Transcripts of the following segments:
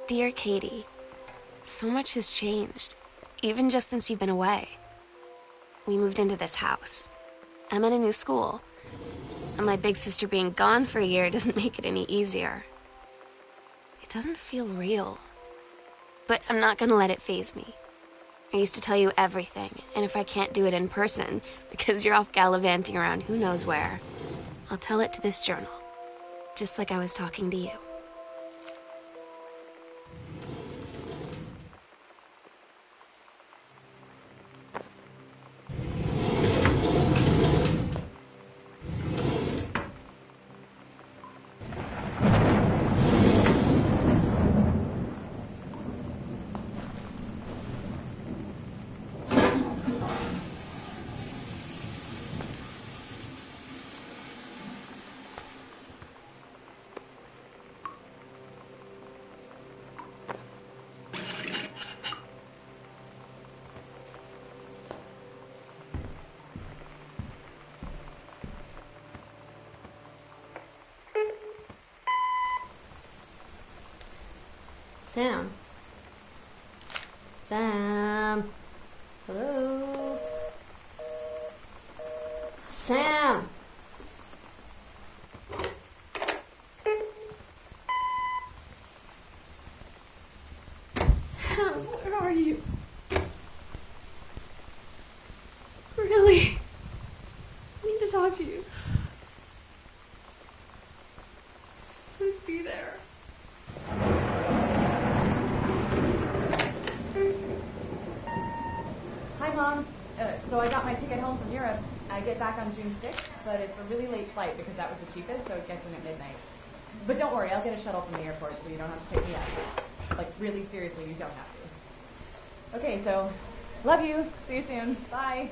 Dear Katie, so much has changed, even just since you've been away. We moved into this house. I'm at a new school, and my big sister being gone for a year doesn't make it any easier. It doesn't feel real, but I'm not gonna let it faze me. I used to tell you everything, and if I can't do it in person, because you're off gallivanting around who knows where, I'll tell it to this journal, just like I was talking to you. Sam? Sam? Hello? Sam? Sam, where are you? Really? I need to talk to you. Please be there. Hi, Mom. So I got my ticket home from Europe. I get back on June 6th, but it's a really late flight because that was the cheapest, so it gets in at midnight. But don't worry, I'll get a shuttle from the airport so you don't have to pick me up. Like, really seriously, you don't have to. Okay, so, love you. See you soon. Bye.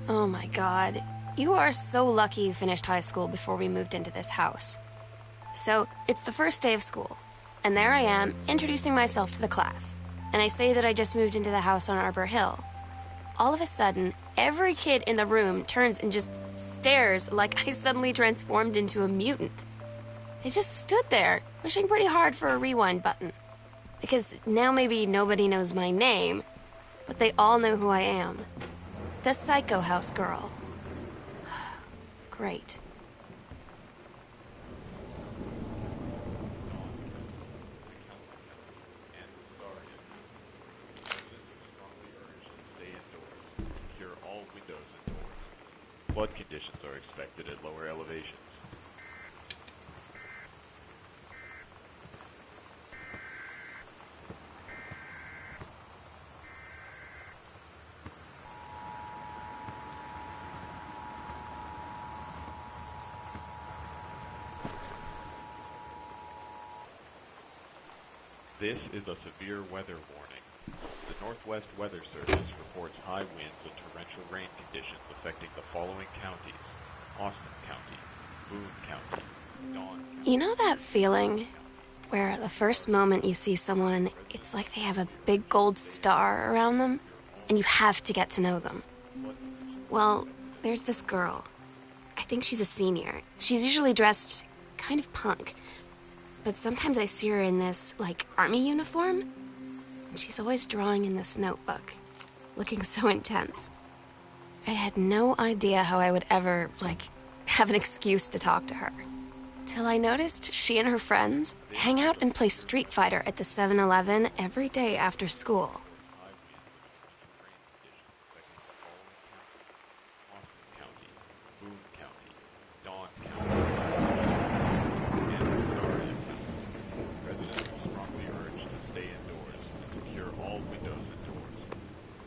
Oh my God. You are so lucky you finished high school before we moved into this house. So, it's the first day of school, and there I am, introducing myself to the class. And I say that I just moved into the house on Arbor Hill. All of a sudden, every kid in the room turns and just stares like I suddenly transformed into a mutant. I just stood there, wishing pretty hard for a rewind button. Because now maybe nobody knows my name, but they all know who I am. The Psycho House girl. Great. Secure all windows and doors. Flood conditions are expected at lower elevations. This is a severe weather warning. The Northwest Weather Service reports high winds and torrential rain conditions affecting the following counties: Austin County, Boone County, Dawn County. You know that feeling where the first moment you see someone, it's like they have a big gold star around them, and you have to get to know them? Well, there's this girl. I think she's a senior. She's usually dressed kind of punk, but sometimes I see her in this, like, army uniform, and she's always drawing in this notebook. looking so intense. I had no idea how I would ever, have an excuse to talk to her. Till I noticed she and her friends hang out and play Street Fighter at the 7-Eleven every day after school.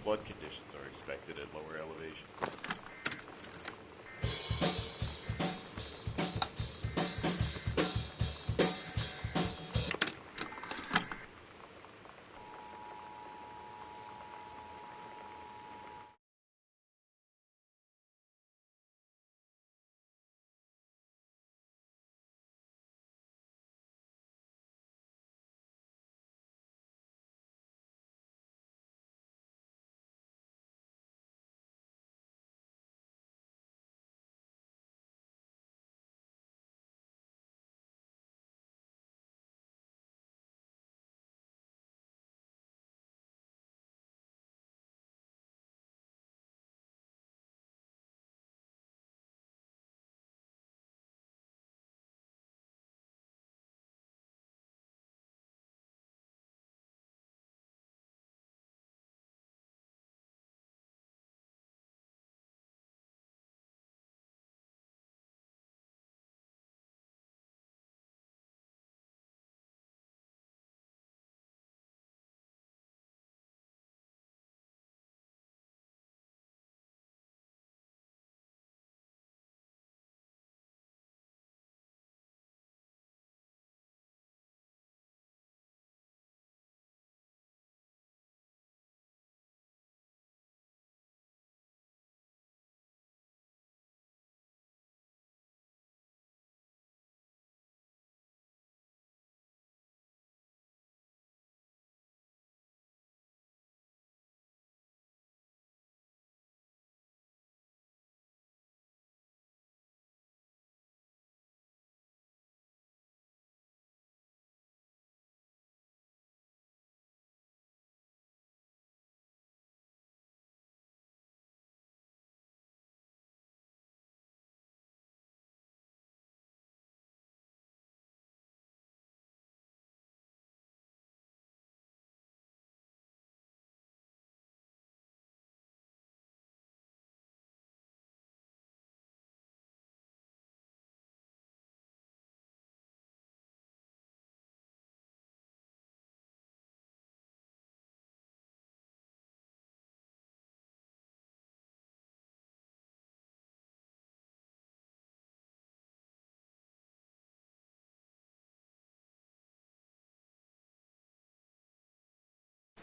Flood conditions are expected at lower elevation.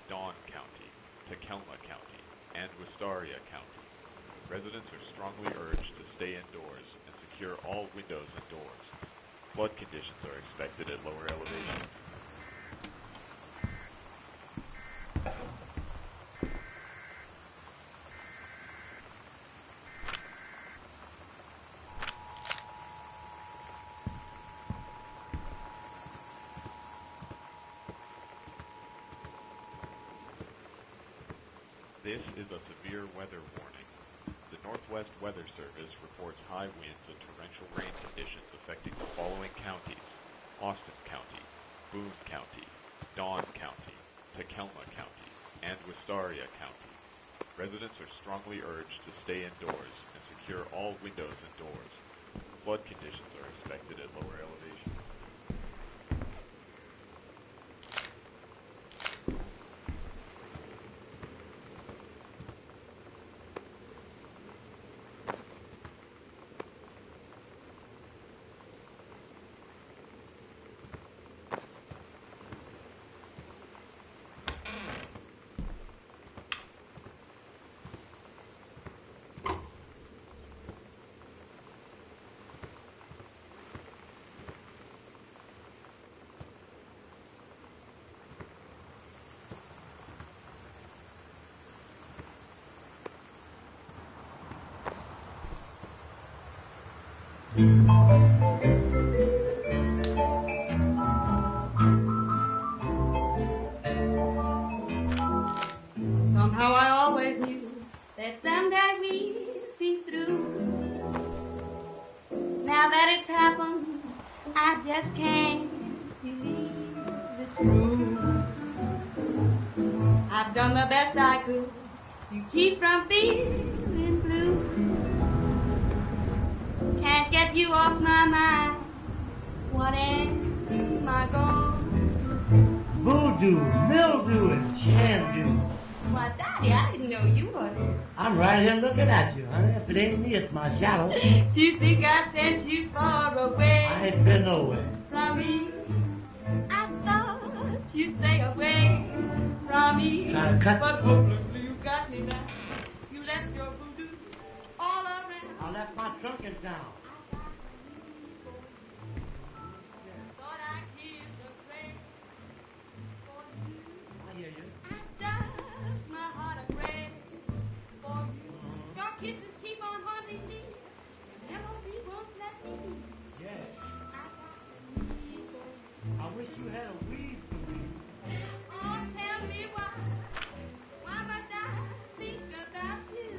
Dawn County, Takelma County, and Wistaria County. Residents are strongly urged to stay indoors and secure all windows and doors. Flood conditions are expected at lower elevations. This is a severe weather warning. The Northwest Weather Service reports high winds and torrential rain conditions affecting the following counties: Austin County, Boone County, Dawn County, Takelma County, and Wistaria County. Residents are strongly urged to stay indoors and secure all windows and doors. Flood conditions are expected at lower elevations. Somehow I always always knew that someday we'd see through. Now that it's happened, I just can't believe it's true. I've done the best I could to keep from feeling blue. Can't get you off my mind. What am I gonna do? Voodoo, mildew, and chandu. Why, Daddy, I didn't know you were there. I'm right here looking at you, honey. If it ain't me, it's my shadow. Do you think I sent you far away I ain't been nowhere. from me? I thought you'd stay away from me. Trying to cut But hopelessly you got me now. You left your voodoo all around. I left my trunk in town. Thought I'd hear the prayer for you. I hear you. I just my heart a prayer for you. Your kisses keep on haunting me. Memory won't let me. Yes. I got to be going. I wish you had a weed for me. Oh, tell me why. Why must I think about you?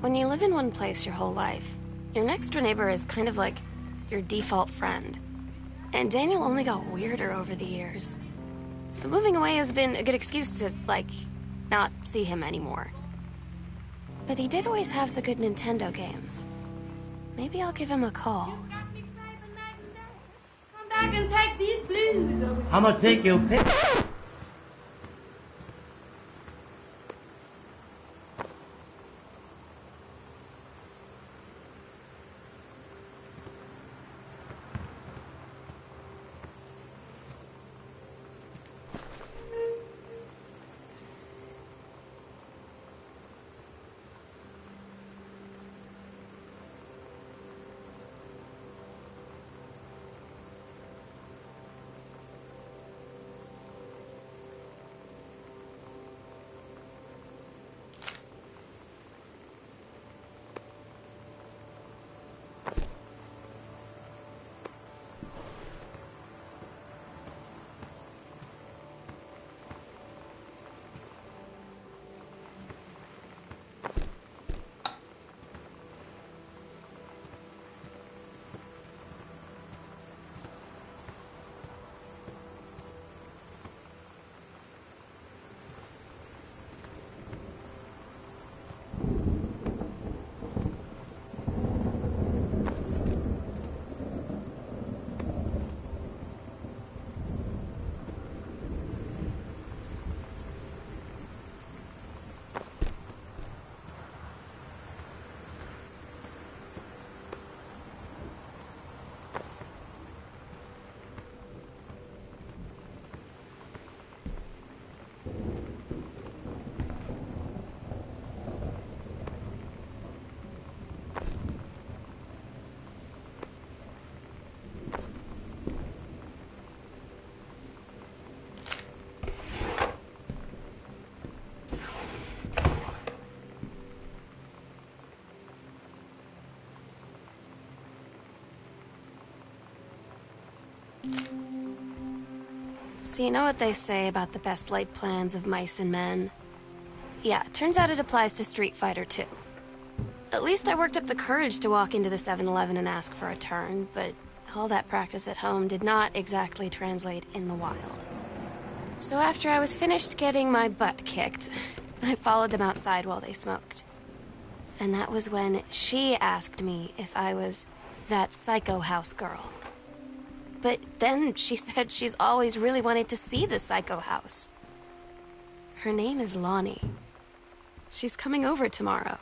When you live in one place your whole life, your next door neighbor is kind of like your default friend. And Daniel only got weirder over the years. So moving away has been a good excuse to, like, not see him anymore. But he did always have the good Nintendo games. Maybe I'll give him a call. Got me striping night and day. Come back and take these blues away. I'm gonna take your pick. So you know what they say about the best laid plans of mice and men? Yeah, turns out it applies to Street Fighter too. At least I worked up the courage to walk into the 7-Eleven and ask for a turn, but all that practice at home did not exactly translate in the wild. So after I was finished getting my butt kicked, I followed them outside while they smoked. And that was when she asked me if I was that psycho house girl. But then she said she's always really wanted to see the psycho house. Her name is Lonnie. She's coming over tomorrow.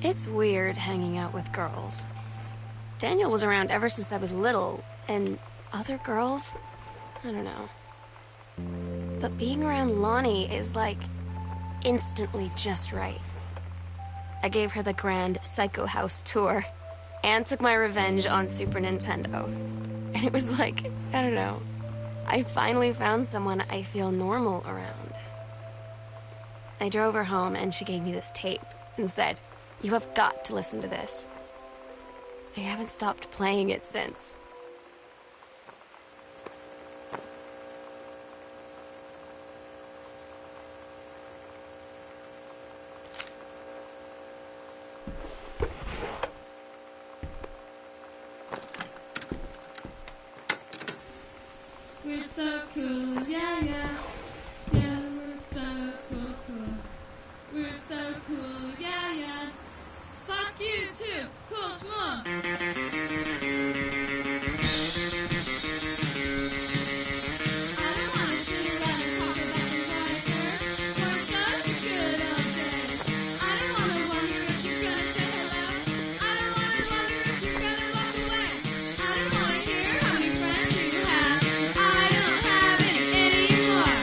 It's weird hanging out with girls. Daniel was around ever since I was little, and other girls? I don't know. But being around Lonnie is like instantly just right. I gave her the grand Psycho House tour and took my revenge on Super Nintendo. And it was like, I don't know, I finally found someone I feel normal around. I drove her home and she gave me this tape and said, "You have got to listen to this." I haven't stopped playing it since. We're so cool, yeah, yeah. Yeah, we're so cool, cool. We're so cool, yeah, yeah. Fuck you too, cool schmuck. I don't wanna sit around and talk about the water, weren't those a good old days? I don't wanna wonder if you're gonna say hello. I don't wanna wonder if you're gonna walk away. I don't wanna hear how many friends you have. I don't have any anymore.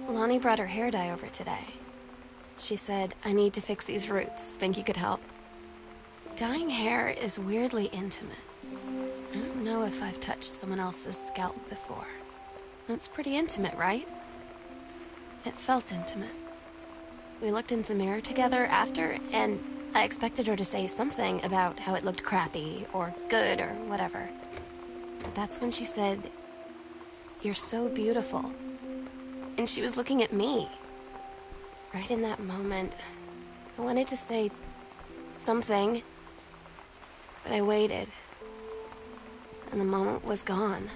Lonnie brought her hair dye over today. She said, "I need to fix these roots. Think you could help?" Dyeing hair is weirdly intimate. I don't know if I've touched someone else's scalp before. That's pretty intimate, right? It felt intimate. We looked in the mirror together after, and I expected her to say something about how it looked crappy or good or whatever. But that's when she said, "You're so beautiful." And she was looking at me. Right in that moment, I wanted to say something, but I waited, and the moment was gone.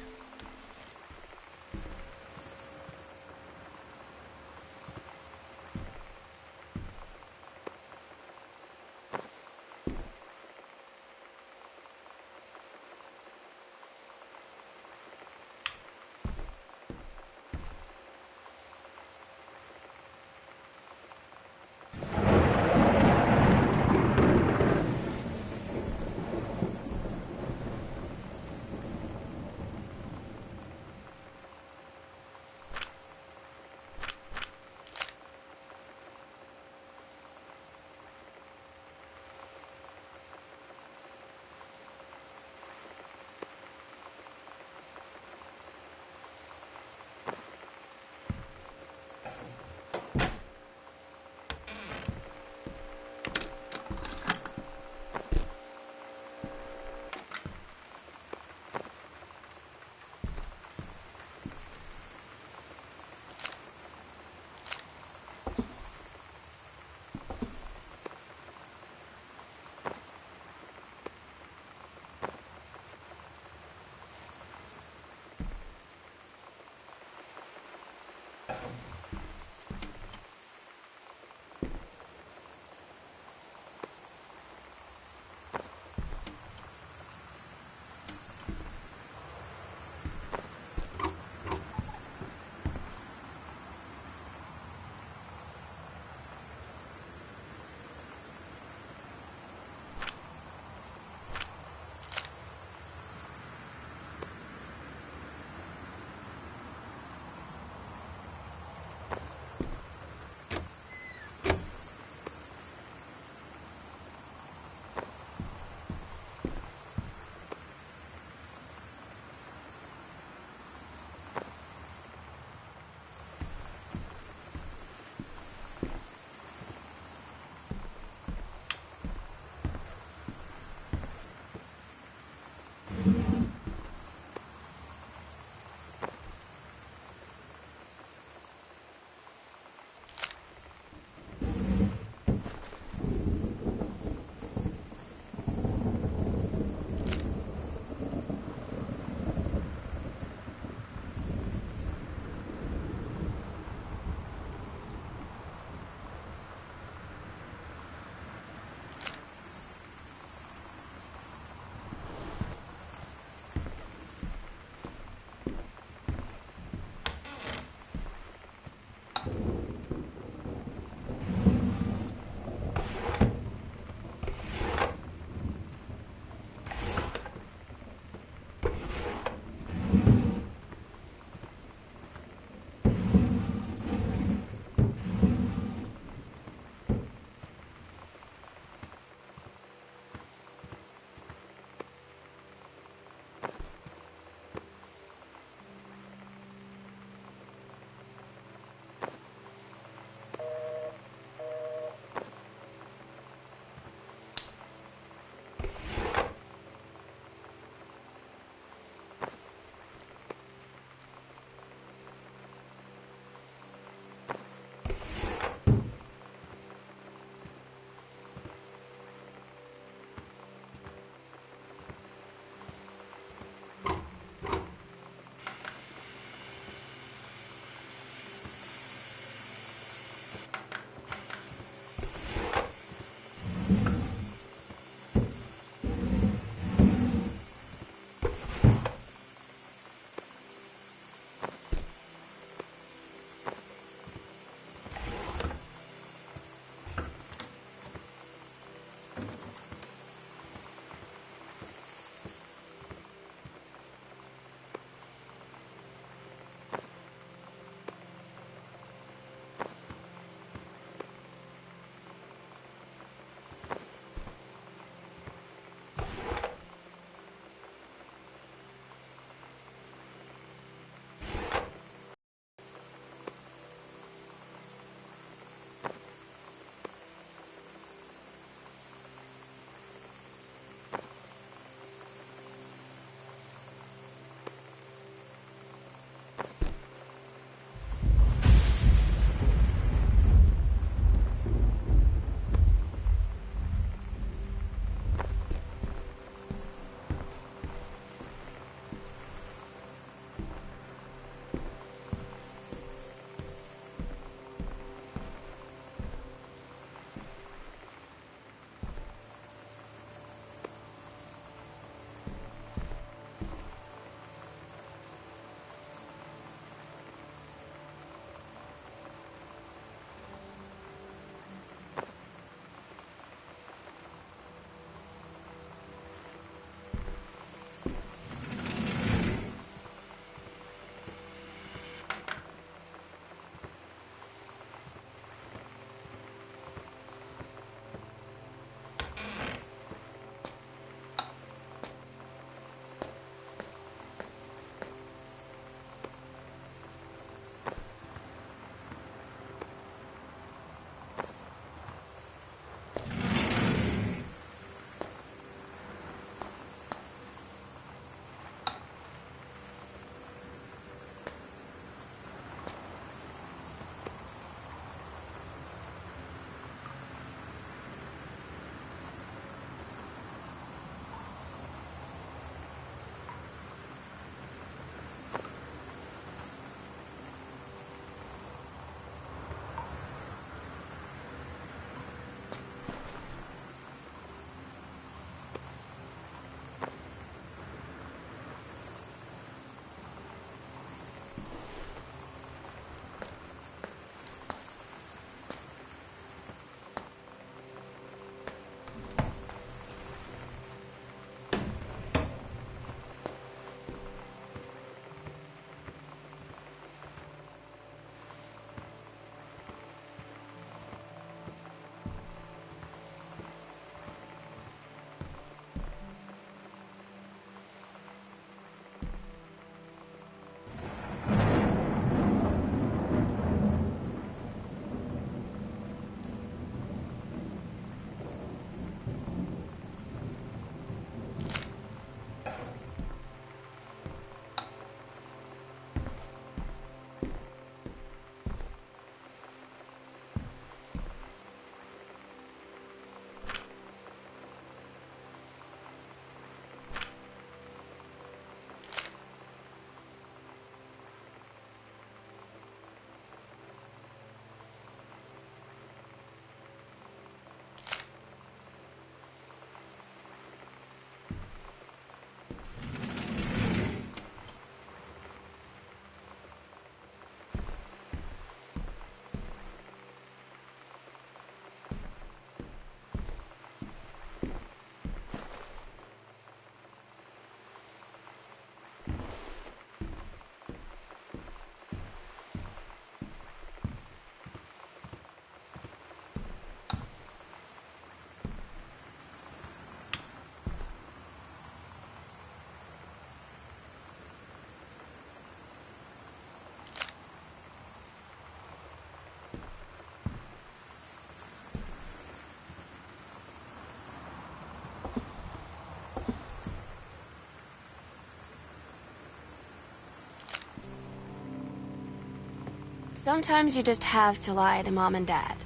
Sometimes you just have to lie to Mom and Dad.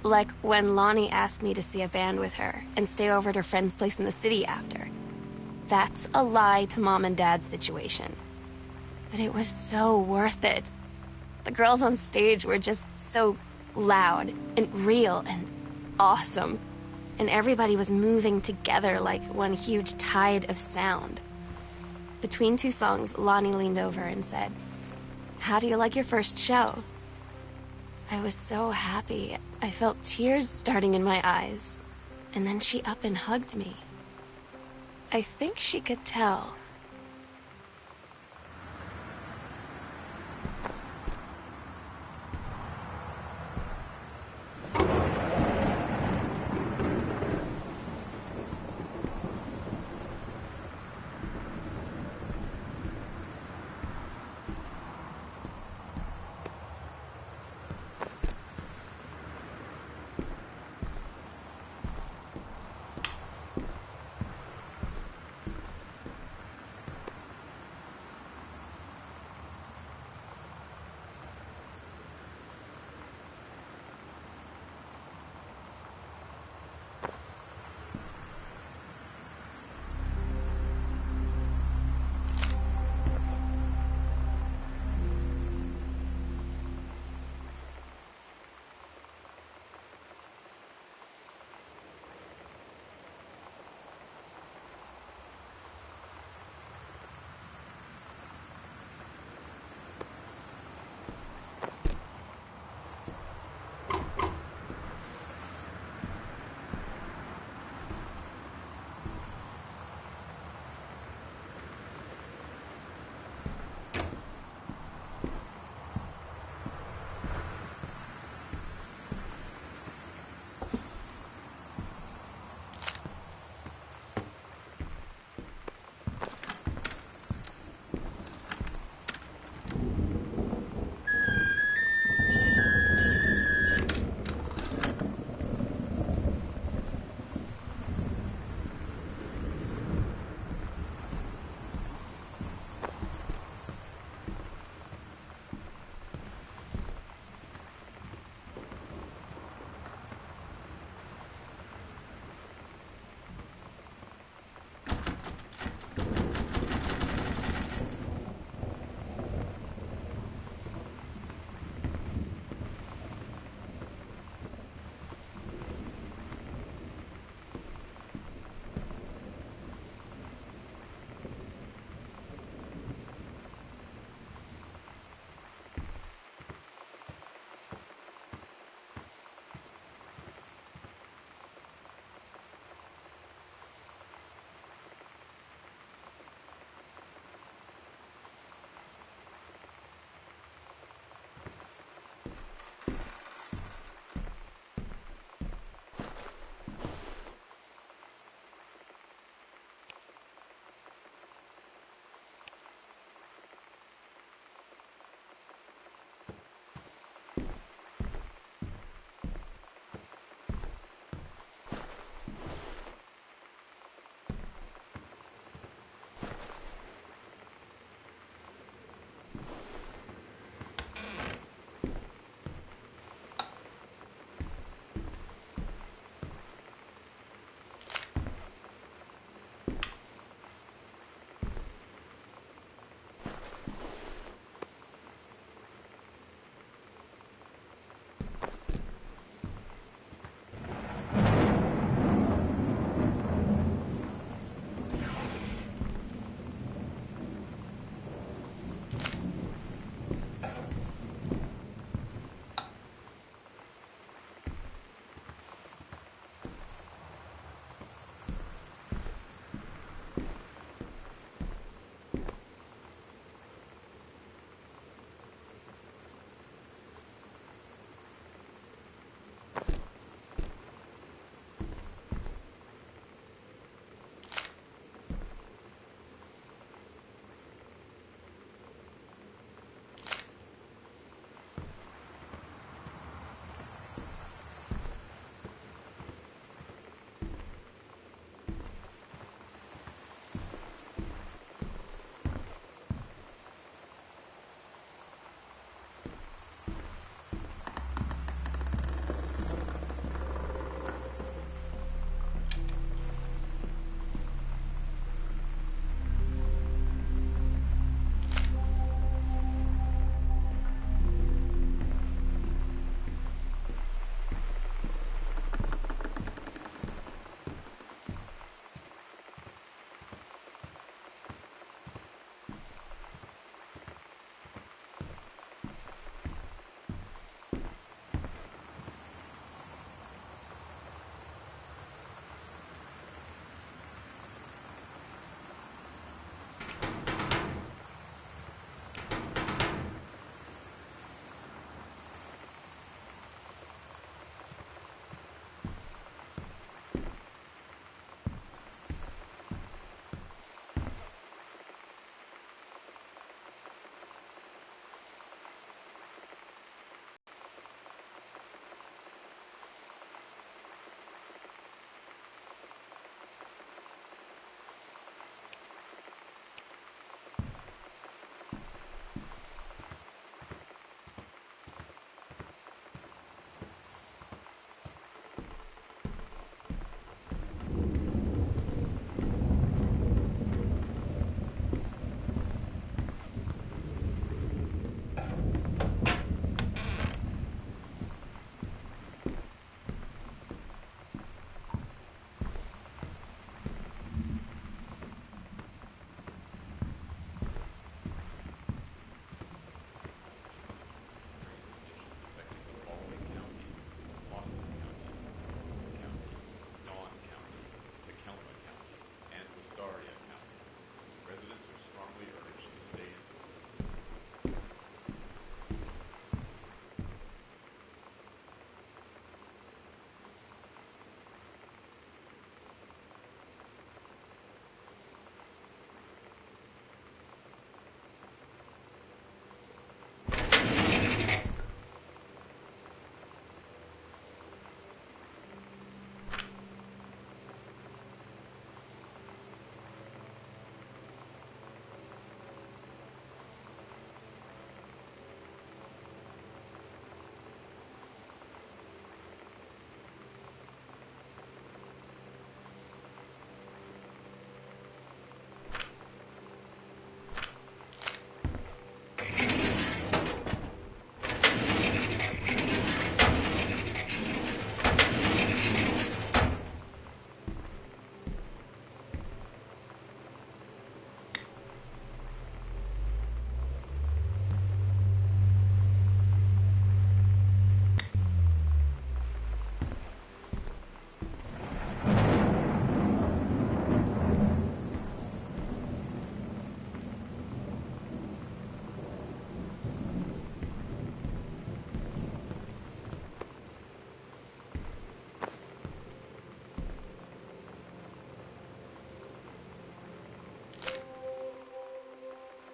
Like when Lonnie asked me to see a band with her and stay over at her friend's place in the city after. That's a lie to Mom and Dad's situation. But it was so worth it. The girls on stage were just so loud and real and awesome. And everybody was moving together like one huge tide of sound. Between two songs, Lonnie leaned over and said, "How do you like your first show?" I was so happy. I felt tears starting in my eyes. And then she up and hugged me. I think she could tell.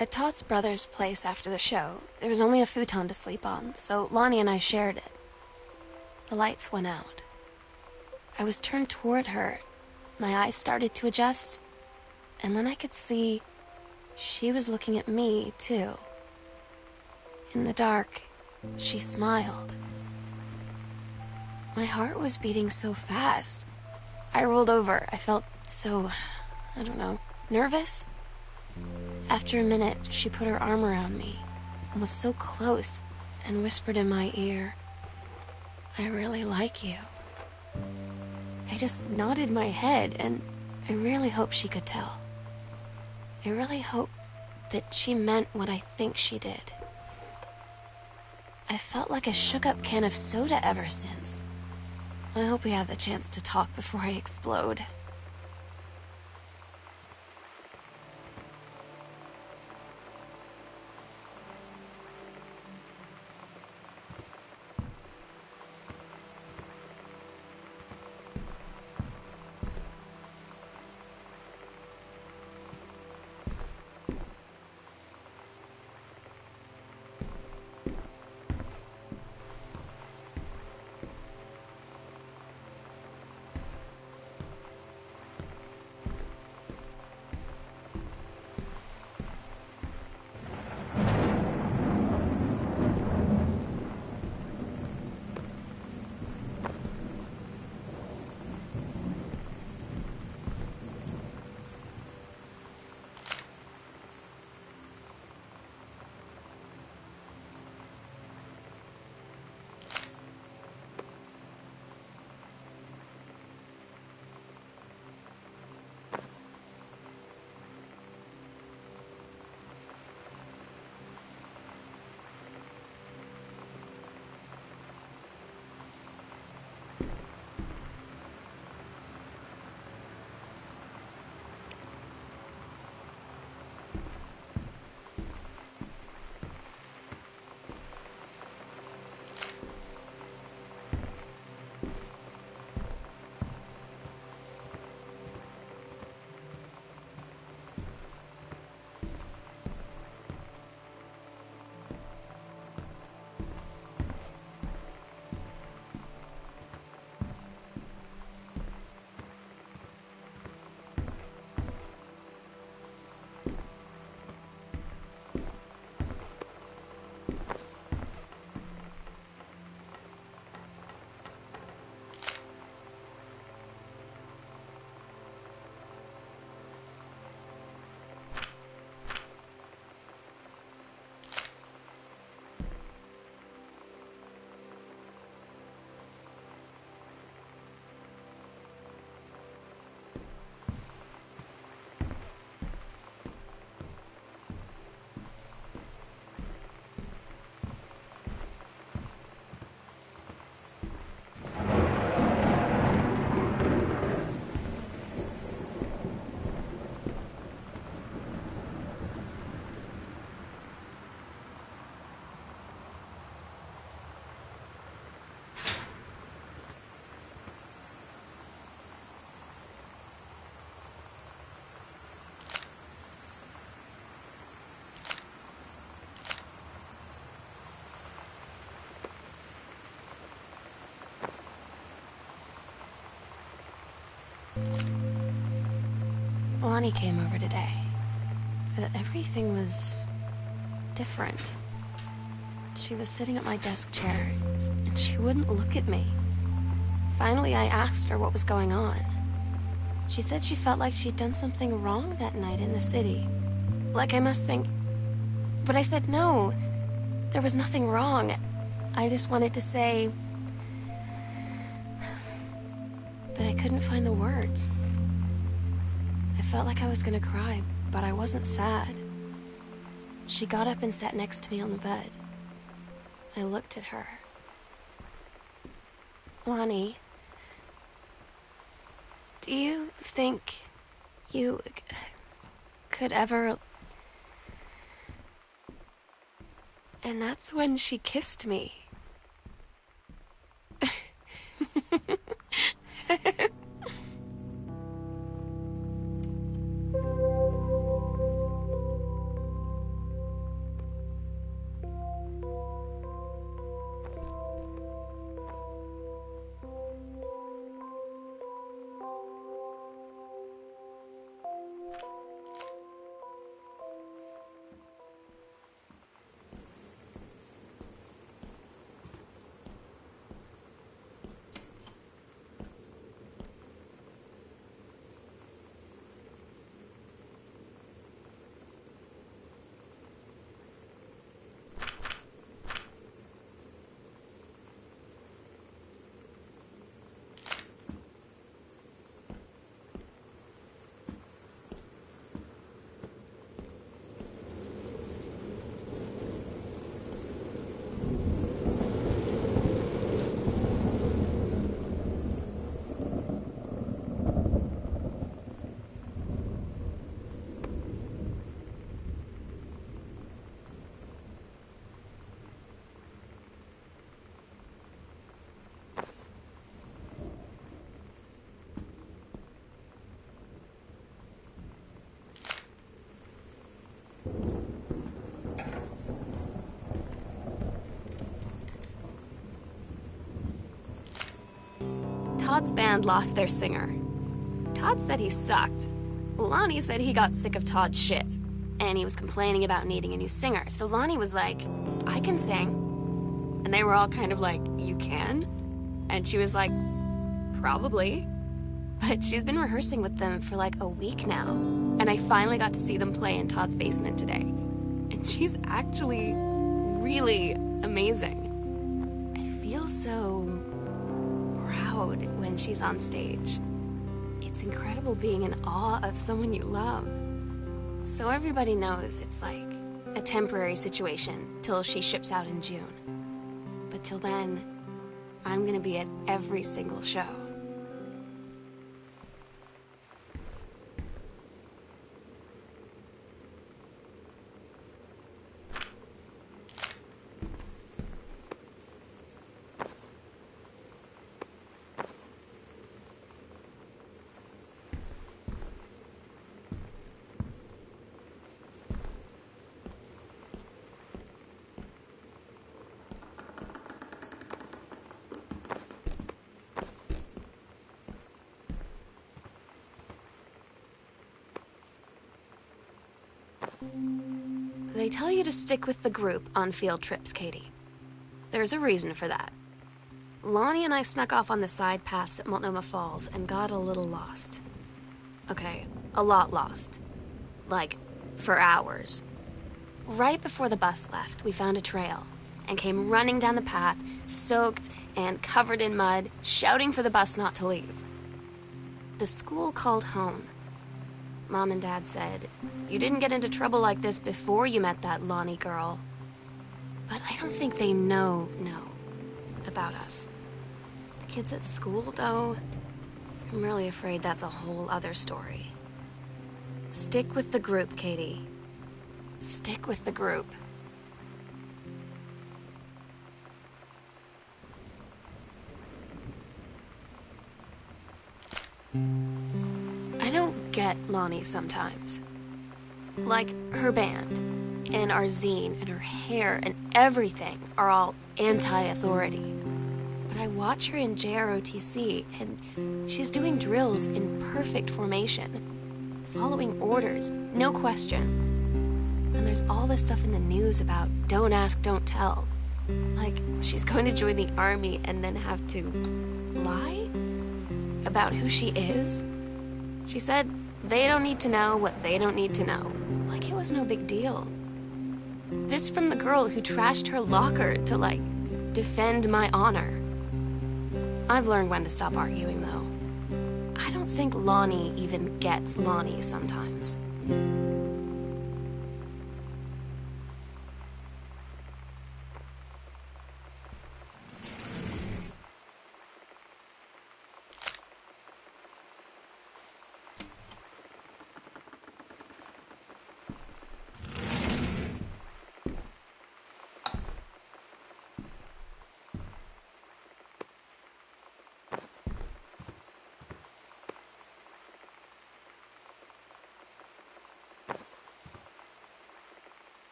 At Todd's brother's place after the show, there was only a futon to sleep on, so Lonnie and I shared it. The lights went out. I was turned toward her. My eyes started to adjust, and then I could see she was looking at me, too. In the dark, she smiled. My heart was beating so fast. I rolled over. I felt so, I don't know, nervous. After a minute, she put her arm around me and was so close and whispered in my ear, "I really like you." I just nodded my head, and I really hope she could tell. I really hope that she meant what I think she did. I felt like a shook-up can of soda ever since. I hope we have the chance to talk before I explode. Lonnie came over today, but everything was different. She was sitting at my desk chair, and she wouldn't look at me. Finally, I asked her what was going on. She said she felt like she'd done something wrong that night in the city. Like I must think... But I said no. There was nothing wrong. I just wanted to say... But I couldn't find the words. I felt like I was gonna cry, but I wasn't sad. She got up and sat next to me on the bed. I looked at her. Lonnie, do you think you could ever... And that's when she kissed me. Todd's band lost their singer. Todd said he sucked. Lonnie said he got sick of Todd's shit, and he was complaining about needing a new singer. So Lonnie was like, I can sing. And they were all kind of like, you can? And she was like, probably. But she's been rehearsing with them for like a week now, and I finally got to see them play in Todd's basement today. And she's actually really amazing. I feel so proud when she's on stage. It's incredible being in awe of someone you love. So everybody knows it's like a temporary situation till she ships out in June. But till then, I'm gonna be at every single show. They tell you to stick with the group on field trips, Katie. There's a reason for that. Lonnie and I snuck off on the side paths at Multnomah Falls and got a little lost. Okay, a lot lost. Like, for hours. Right before the bus left, we found a trail and came running down the path, soaked and covered in mud, shouting for the bus not to leave. The school called home. Mom and Dad said, you didn't get into trouble like this before you met that Lonnie girl. But I don't think they know about us. The kids at school, though, I'm really afraid that's a whole other story. Stick with the group, Katie. Stick with the group. I don't get Lonnie sometimes. Like, her band, and our zine, and her hair, and everything are all anti-authority. But I watch her in JROTC, and she's doing drills in perfect formation, following orders, no question. And there's all this stuff in the news about don't ask, don't tell. Like, she's going to join the army and then have to lie about who she is. She said they don't need to know what they don't need to know. Like it was no big deal. This from the girl who trashed her locker to, like, defend my honor. I've learned when to stop arguing, though. I don't think Lonnie even gets Lonnie sometimes.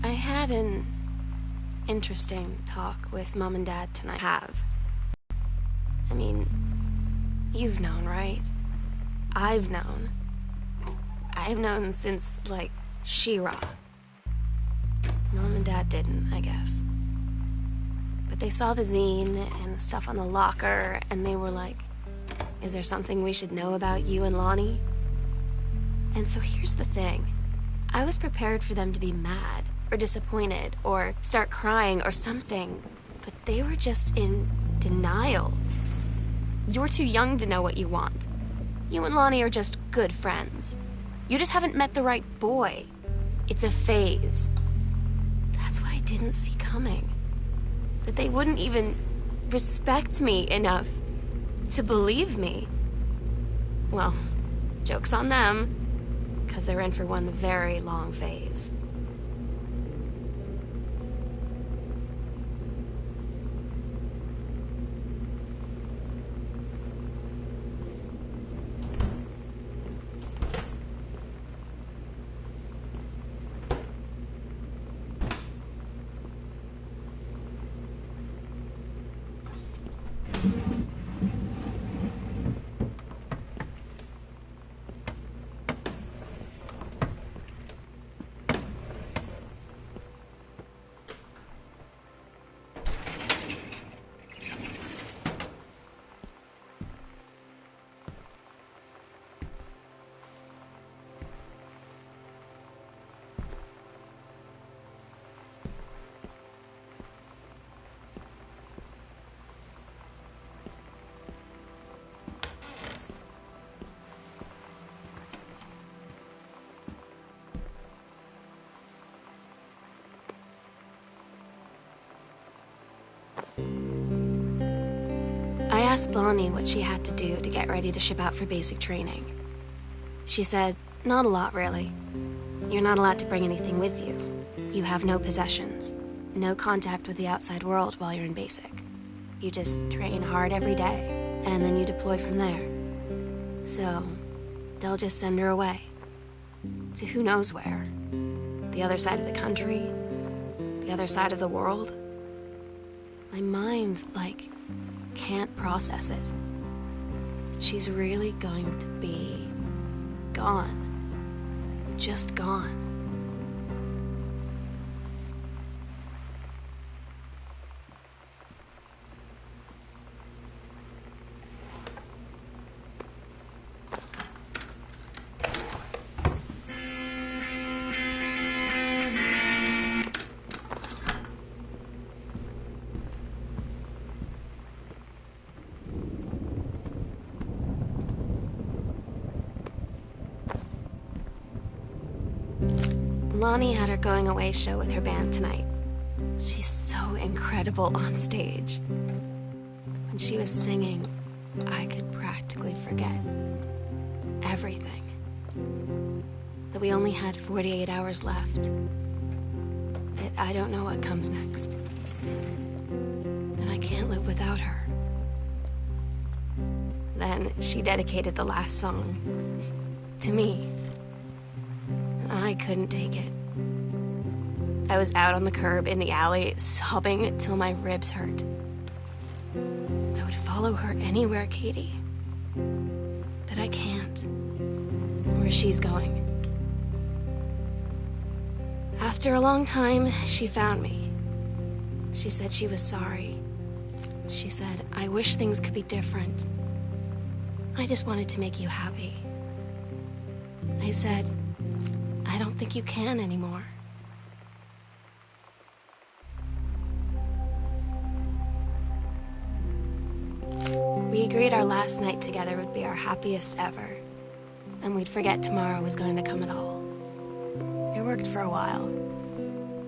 I had an interesting talk with Mom and Dad tonight. I mean, you've known, right? I've known. I've known since, like, She-Ra. Mom and Dad didn't, I guess. But they saw the zine and the stuff on the locker, and they were like, is there something we should know about you and Lonnie? And so here's the thing. I was prepared for them to be mad, or disappointed, or start crying, or something. But they were just in denial. You're too young to know what you want. You and Lonnie are just good friends. You just haven't met the right boy. It's a phase. That's what I didn't see coming. That they wouldn't even respect me enough to believe me. Well, joke's on them, because they're in for one very long phase. I asked Lonnie what she had to do to get ready to ship out for basic training. She said, not a lot, really. You're not allowed to bring anything with you. You have no possessions, no contact with the outside world while you're in basic. You just train hard every day, and then you deploy from there. So, they'll just send her away. To who knows where. The other side of the country? The other side of the world? My mind, can't process it. She's really going to be gone. Just gone. Lonnie had her going away show with her band tonight. She's so incredible on stage. When she was singing, I could practically forget everything. That we only had 48 hours left. That I don't know what comes next. That I can't live without her. Then she dedicated the last song to me. I couldn't take it. I was out on the curb in the alley, sobbing till my ribs hurt. I would follow her anywhere, Katie. But I can't. Where she's going. After a long time, she found me. She said she was sorry. She said, I wish things could be different. I just wanted to make you happy. I said, I don't think you can anymore. We agreed our last night together would be our happiest ever, and we'd forget tomorrow was going to come at all. It worked for a while.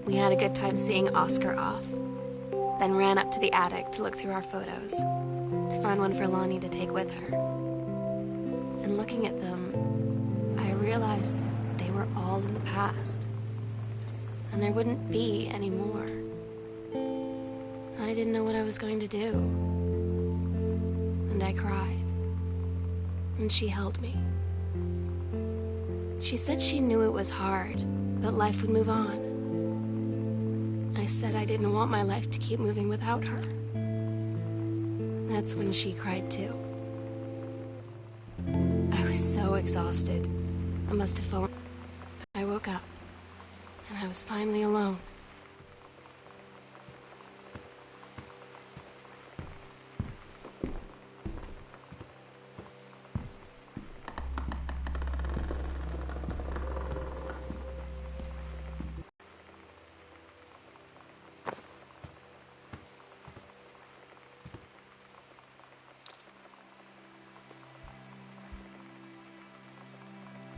We had a good time seeing Oscar off, then ran up to the attic to look through our photos, to find one for Lonnie to take with her. And looking at them, I realized they were all in the past, and there wouldn't be any more. I didn't know what I was going to do, and I cried, and she held me. She said she knew it was hard, but life would move on. I said I didn't want my life to keep moving without her. That's when she cried too. I was so exhausted. I must have fallen. I woke up, and I was finally alone.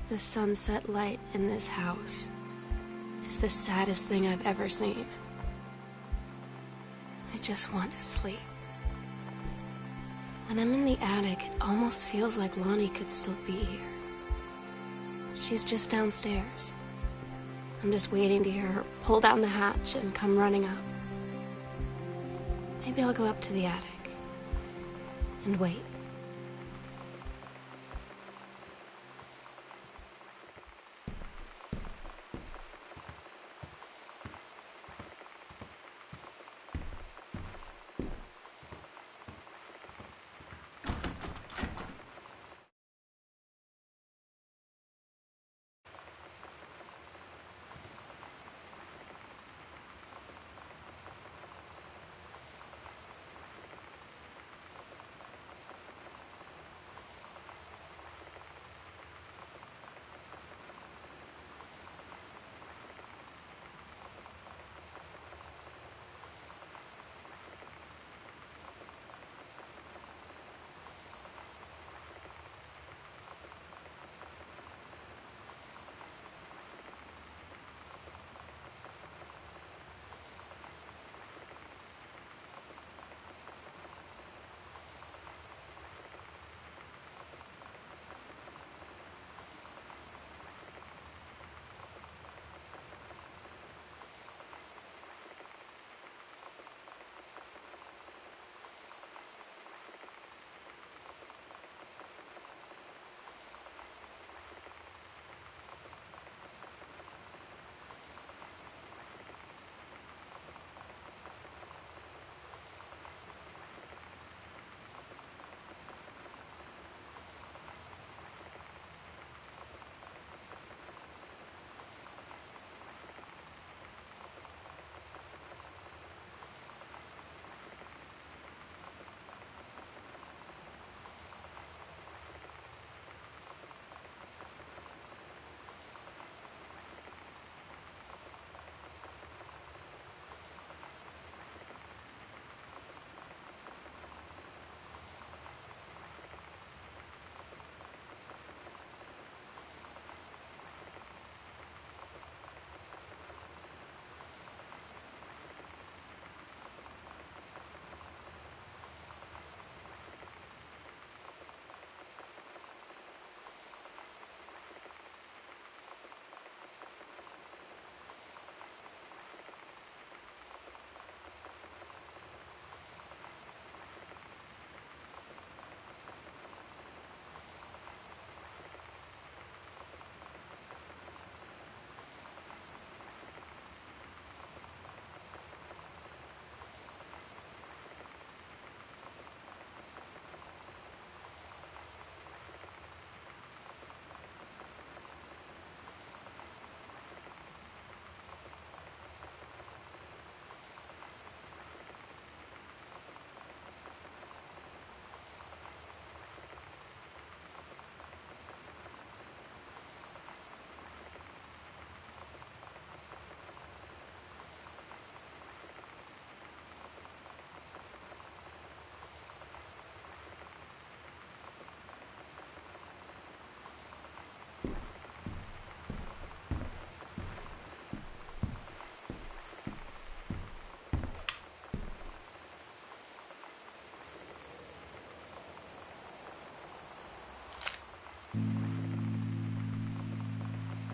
The sunset light in this house is the saddest thing I've ever seen. I just want to sleep. When I'm in the attic, it almost feels like Lonnie could still be here. She's just downstairs. I'm just waiting to hear her pull down the hatch and come running up. Maybe I'll go up to the attic and wait.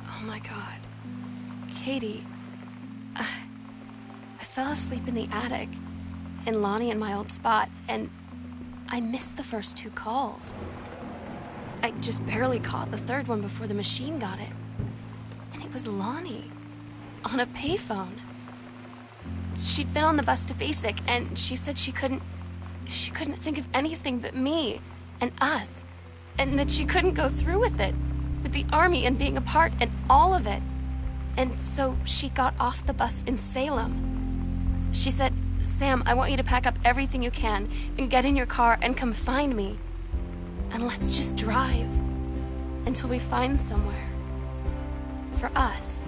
Oh my God. Katie, I fell asleep in the attic, in Lonnie and my old spot, and I missed the first 2 calls. I just barely caught the third one before the machine got it. And it was Lonnie, on a payphone. She'd been on the bus to Basic, and she said she couldn't think of anything but me and us, and that she couldn't go through with it, with the Army and being apart and all of it. And so she got off the bus in Salem. She said, "Sam, I want you to pack up everything you can and get in your car and come find me. And let's just drive until we find somewhere for us."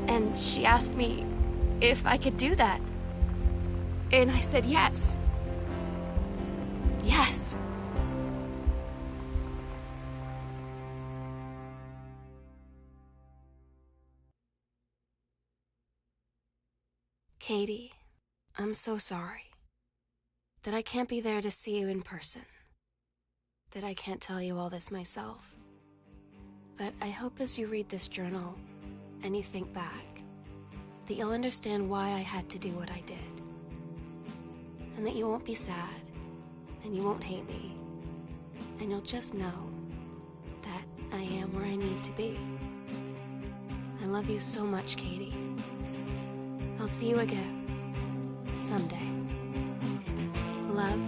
And she asked me if I could do that. And I said yes. Yes. Katie, I'm so sorry that I can't be there to see you in person, that I can't tell you all this myself. But I hope as you read this journal and you think back, that you'll understand why I had to do what I did. And that you won't be sad, and you won't hate me, and you'll just know that I am where I need to be. I love you so much, Katie. I'll see you again someday. Love,